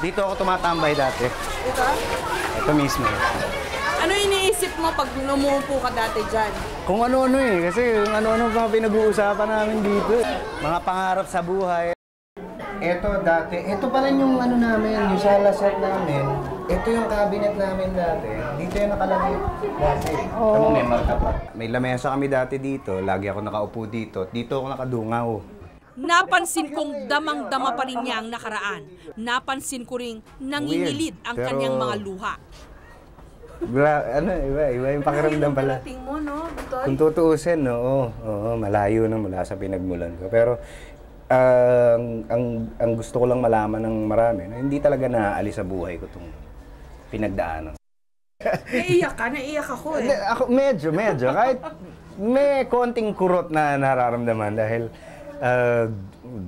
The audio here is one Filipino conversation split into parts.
Dito ako tumatambay dati. Ito? Ito mismo. Ano iniisip mo pag lumupo ka dati dyan? Kung ano-ano eh. Kasi kung ano-ano mga pinag-uusapan namin dito. Mga pangarap sa buhay. Ito dati. Ito pa rin yung ano namin, yung sala set namin. Ito yung cabinet namin dati. Dito yung nakalagay dati. Ito may marka pa. May lamesa kami dati dito. Lagi ako nakaupo dito. Dito ako nakadungaw. Napansin kong damang-dama pa rin niya ang nakaraan. Napansin ko ring nangingilid ang kanyang mga luha. Iba yung pakiramdam pala. Tingin mo, no, Bitoy? Kung tutuusin, oo, malayo na mula sa pinagmulan ko. Pero ang gusto ko lang malaman ng marami, na hindi talaga naaalis sa buhay ko itong pinagdaanan. Naiyak ako eh. Ako, medyo. Kahit may konting kurot na nararamdaman dahil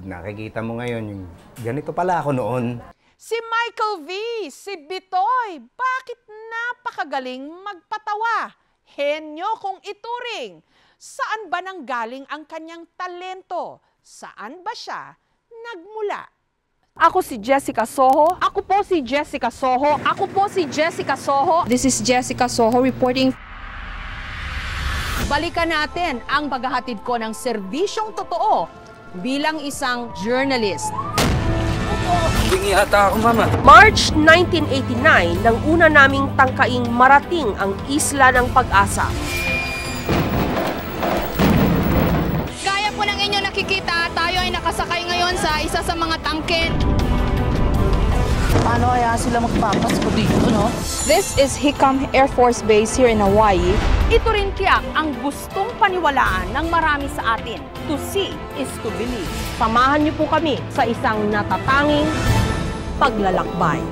nakikita mo ngayon yung ganito pala ako noon. Si Michael V, si Bitoy, bakit napakagaling magpatawa? Henyo kung ituring. Saan ba nanggaling ang kanyang talento? Saan ba siya nagmula? Ako si Jessica Soho. Ako po si Jessica Soho. Ako po si Jessica Soho. This is Jessica Soho reporting. Balikan natin ang paghahatid ko ng serbisyong totoo bilang isang journalist. Hingi ata ako, Mama. March 1989 nang una naming tangkaing marating ang Isla ng Pag-asa. Gaya po ng inyo nakikita, tayo ay nakasakay ngayon sa isa sa mga tangke. Paano kaya sila magpapasko dito, no? This is Hickam Air Force Base here in Hawaii. Ito rin tiyak ang gustong paniwalaan ng marami sa atin. To see is to believe. Samahan niyo po kami sa isang natatanging paglalakbay.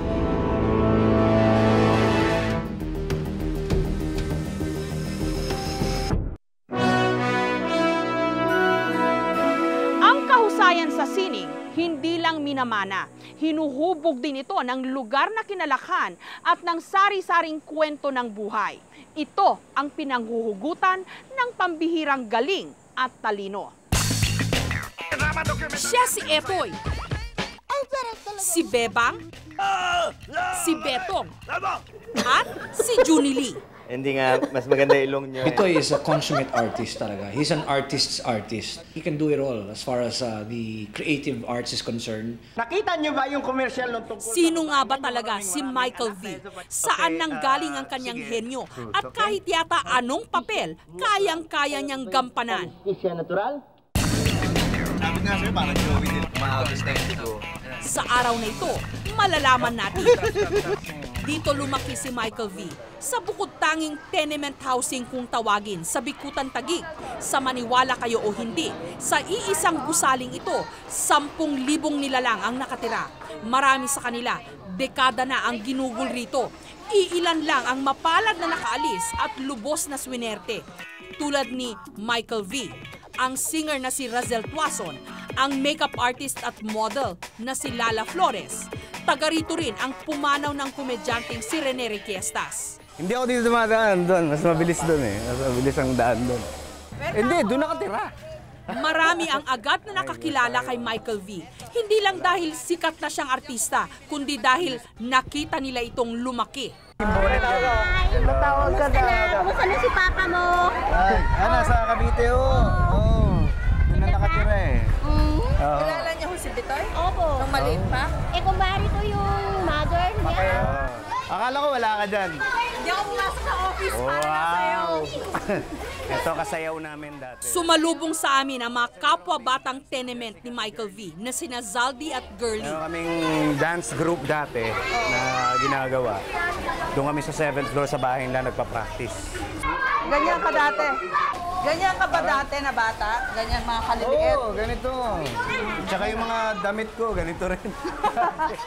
Ang kahusayan sa sining, hindi lang minamana. Hinuhubog din ito ng lugar na kinalakhan at ng sari-saring kwento ng buhay. Ito ang pinanghuhugutan ng pambihirang galing at talino. Siya si Etoy, si Bebang, si Betong, at si Junie Lee. Hindi nga, mas maganda ilong nyo. Bitoy is a consummate artist talaga. He's an artist's artist. He can do it all as far as the creative arts is concerned. Nakita nyo ba yung commercial ng tungkol? Sino nga ba talaga si Michael V? Saan nanggaling ang kanyang henyo? At kahit yata anong papel, kayang-kaya niyang gampanan. Sabi nga sa'yo, parang Joey din. Maagos na ito. Sa araw na ito, malalaman natin. Dito lumaki si Michael V. Sa bukod tanging tenement housing kung tawagin sa Bikutan Taguig. Sa maniwala kayo o hindi, sa iisang gusaling ito, 10,000 nilalang ang nakatira. Marami sa kanila, dekada na ang ginugol rito. Iilan lang ang mapalad na nakaalis at lubos na swinerte. Tulad ni Michael V, ang singer na si Razel Tuason, ang makeup artist at model na si Lala Flores. Taga rito rin ang pumanaw ng komedyanteng si Rene Requiestas. Hindi ako dito dumadaan doon. Mas mabilis doon eh. Mas mabilis ang daan doon. Hindi, doon nakatira. Marami ang agad na nakakilala kay Michael V. Hindi lang dahil sikat na siyang artista, kundi dahil nakita nila itong lumaki. Matawag ka na. Kumusta na si Papa mo? Ay, nasa Cavite ho. Doon na nakatira eh. Kilala niya ho si Bitoy? Opo. Nung maliit pa? Kumbari ko yung mother niya. Akala ko wala ka dyan. Hindi ako pumasok sa office para nasayaw. Ito kasayaw namin dati. Sumalubong sa amin ang mga kapwa-batang tenement ni Michael V na sina Zaldi at Girlie. Meron kaming dance group dati na ginagawa. Doon kami sa 7th floor sa bahay nila nagpa-practice. Ganyan ka dati? Ganyan ka ba dati na bata? Ganyan mga kaliliit? Oo, ganito. Tsaka yung mga damit ko, ganito rin.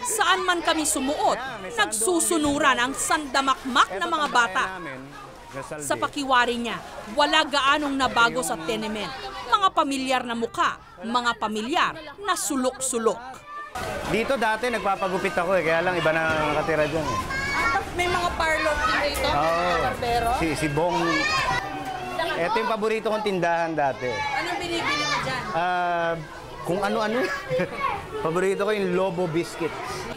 Saan man kami sumuot, nagsusunuran ang sandamakmak na mga bata. Sa pakiwari niya, wala gaanong nabago sa tenement. Mga pamilyar na mukha, mga pamilyar na sulok-sulok. Dito dati nagpapagupit ako eh, kaya lang iba na nakatira dyan eh. May mga parlor din dito? Barbero? Si Bong. Ito yung paborito kong tindahan dati. Anong binibili mo dyan? Kung ano-ano. Paborito ko yung Lobo Biscuits.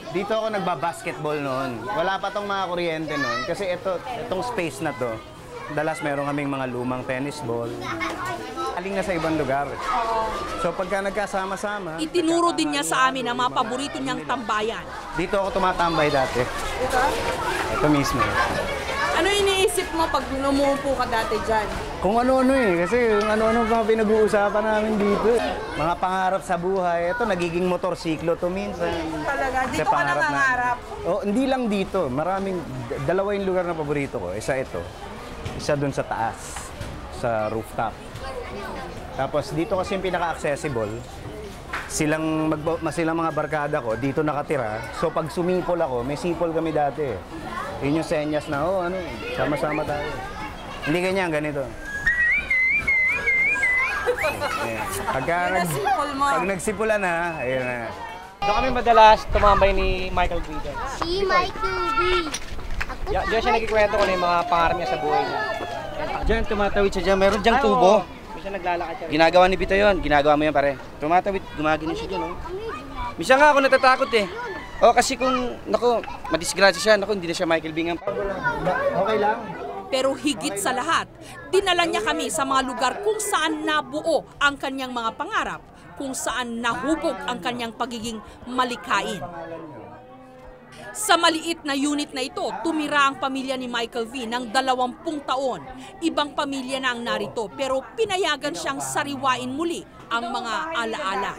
Dito ako nagbabasketball noon. Wala pa tong mga kuryente noon. Kasi itong space na to, dalas meron kaming mga lumang tennis ball. Aling na sa ibang lugar. So pagka nagkasama-sama... Itinuro din niya sa amin ang mga paborito niyang tambayan. Dito ako tumatambay dati. Ito? Ito mismo. Ano iniisip mo pag numuupo ka dati dyan? Kung ano-ano kasi ano-ano pa pinag-uusapan namin dito. Mga pangarap sa buhay. Ito, nagiging motorsiklo to minsan. Talaga? Dito ka nangangarap? Oh, hindi lang dito. Maraming, dalawa yung lugar na paborito ko. Isa ito. Isa dun sa taas. Sa rooftop. Tapos dito kasi yung pinaka-accessible. Silang mga barkada ko, dito nakatira. So pag sumipol ako, may sipol kami dati. Yun yung senyas na, sama-sama tayo. Hindi ganyan, ganito. Pag nagsipulan na, ayun na. Doon kami madalas tumambay ni Michael V. Si Michael V. Diyan siya nagkikwento ko na yung mga pangarap niya sa buhay niya. Diyan, tumatawid siya dyan. Meron diyang tubo. Siya naglalakad siya. Ginagawa ni Bito yun. Ginagawa mo yan, pare. Tumatawid, gumagano siya dyan. Misa nga ako natatakot eh. Kasi kung, madisgrasya siya, hindi na siya Michael Bingham. Okay lang. Pero higit sa lahat, dinala niya kami sa mga lugar kung saan nabuo ang kanyang mga pangarap, kung saan nahubog ang kanyang pagiging malikhain. Sa maliit na unit na ito, tumira ang pamilya ni Michael V ng 20 taon. Ibang pamilya na ang narito pero pinayagan siyang sariwain muli ang mga alaala.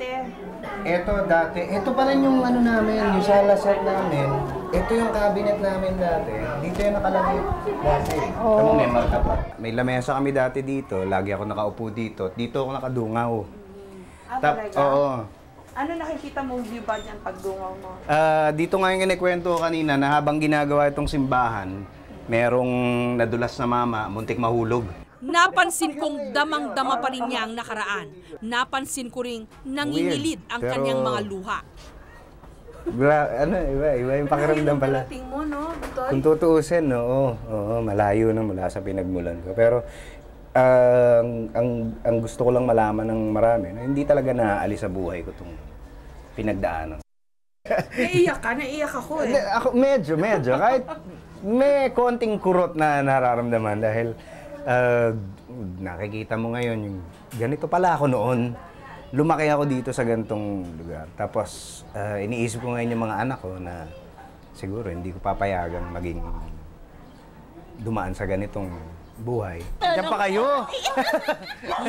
Ito pa rin yung namin, yung sala set namin. Ito yung cabinet namin dati. Dito yung nakalagay dati. Tama, may marka pa. May lamesa kami dati dito. Lagi ako nakaupo dito. Dito ako nakadungaw. Oo. Ano nakikita mo view ba dyan pagdungaw mo? Dito nga yung kinikwento ko kanina na habang ginagawa itong simbahan, merong nadulas na mama, muntik mahulog. Napansin kong damang-dama pa rin niya ang nakaraan. Napansin ko ring nangingilid ang kanyang mga luha. Iba yung pakiramdam pala. Mo, no, Bitoy? Kung tutuusin, malayo na mula sa pinagmulan ko. Pero ang gusto ko lang malaman ng marami, na hindi talaga naaalis sa buhay ko itong pinagdaanan. Naiyak ako eh. Ako, medyo. Kahit may konting kurot na nararamdaman dahil nakikita mo ngayon yung ganito pala ako noon. Lumaki ako dito sa ganitong lugar. Tapos iniisip ko ngayon yung mga anak ko na siguro hindi ko papayagang maging dumaan sa ganitong buhay. Diyan pa kayo!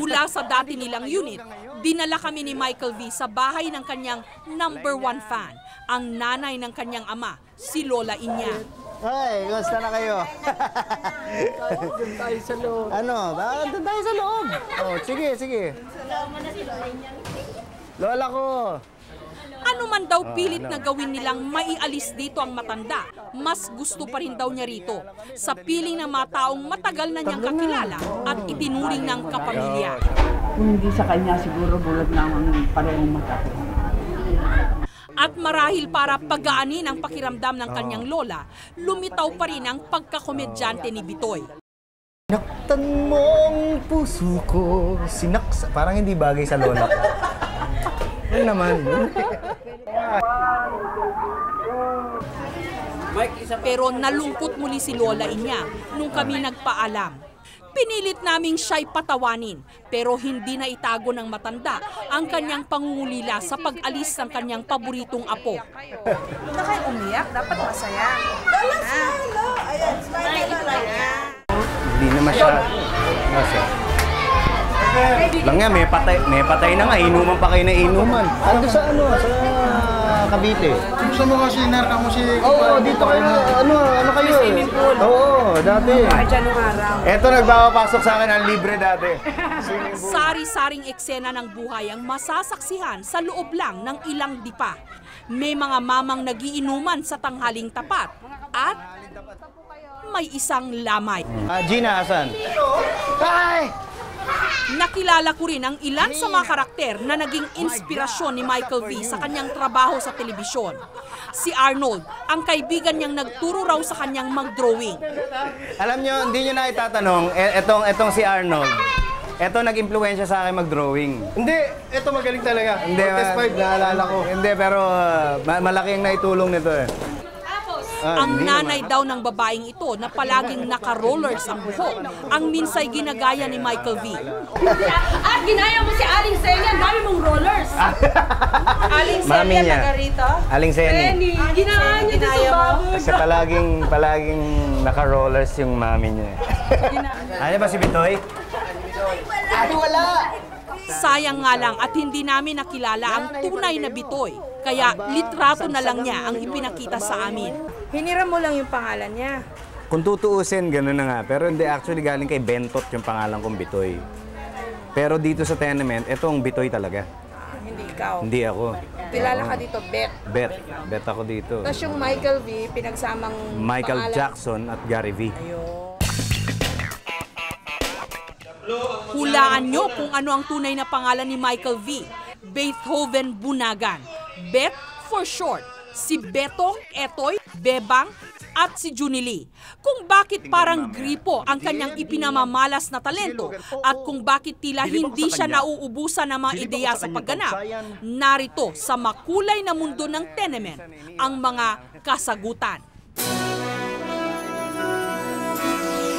Mula sa dati nilang unit, dinala kami ni Michael V sa bahay ng kanyang #1 fan, ang nanay ng kanyang ama, si Lola Inya. Ay, kumusta na kayo? Doon tayo sa loob. Doon tayo sa loob. Sige. Lola ko! Ano man daw pilit na gawin nilang maialis dito ang matanda, mas gusto pa rin daw niya rito sa piling ng mga taong matagal na niyang kakilala at itinuring ng kapamilya. Kung hindi sa kanya, siguro bulad na ang parehong mata. At marahil para pagaanin ang pakiramdam ng kanyang lola, lumitaw pa rin ang pagkakomedyante ni Bitoy. Sinaktan mo ang puso ko, sinaksa... Parang hindi bagay sa lola ko. Ano naman? Pero nalungkot muli si Lola Inya nung kami nagpaalam. Pinilit naming siya'y patawanin pero hindi na itago ng matanda ang kanyang pangungulila sa pag-alis ng kanyang paboritong apo. Huwag na kayo umiyak, dapat masaya. Ayan, smile. Hindi naman siya. Lang nga, may patay na nga, inuman pa kayo na inuman. Ando sa Cavite. Gusto mo kasi narka mo si... Oo, dito kayo. Ano kayo? Swimming pool. Oo, dati. Diyan nung araw. Eto, nagpapapasok sa akin ang libre dati. Sari-saring eksena ng buhay ang masasaksihan sa loob lang ng ilang dipa. May mga mamang nagiinuman sa tanghaling tapat at may isang lamay. Gina, asan? Hi! Nakilala ko rin ang ilan sa mga karakter na naging inspirasyon ni Michael V sa kanyang trabaho sa telebisyon. Si Arnold, ang kaibigan niyang nagturo raw sa kanyang mag-drawing. Alam niyo, hindi niyo na itatanong, etong si Arnold. Eto nag-impluwensya sa akin mag-drawing. Hindi, ito magaling talaga. Hindi, Fortes 5, naalala ko. Hindi, pero malaki ang naitulong nito eh. Ang nanay daw ng babaeng ito na palaging naka-rollers ang buhok, ang minsay ginagaya ni Michael V. At ginaya mo si Aling Senya, dami mong rollers. Aling Mami Senya, niya. taga rito. Aling Seni. Ginaya niya dito sa baboy. Kasi palaging naka-rollers yung mami niya. Ano ba si Bitoy? Ay, wala! Sayang nga lang at hindi namin nakilala ang tunay na Bitoy. Kaya litrato na lang niya ang ipinakita sa amin. Hiniram mo lang yung pangalan niya. Kung tutuusin, gano'n na nga. Pero hindi, actually galing kay Bentot yung pangalan kong Bitoy. Pero dito sa tenement, ito ang Bitoy talaga. Hindi ikaw. Hindi ako. Kilala ka dito, Bet. Bet ako dito. Tapos yung Michael V, pinagsamang Michael pangalan. Jackson at Gary V. Hulaan nyo kung ano ang tunay na pangalan ni Michael V. Beethoven Bunagan. Bet for short. Si Betong, Etoy, Bebang, at si Junili. Kung bakit parang gripo ang kanyang ipinamamalas na talento at kung bakit tila hindi siya nauubusan ng mga ideya sa pagganap, narito sa makulay na mundo ng tenement ang mga kasagutan.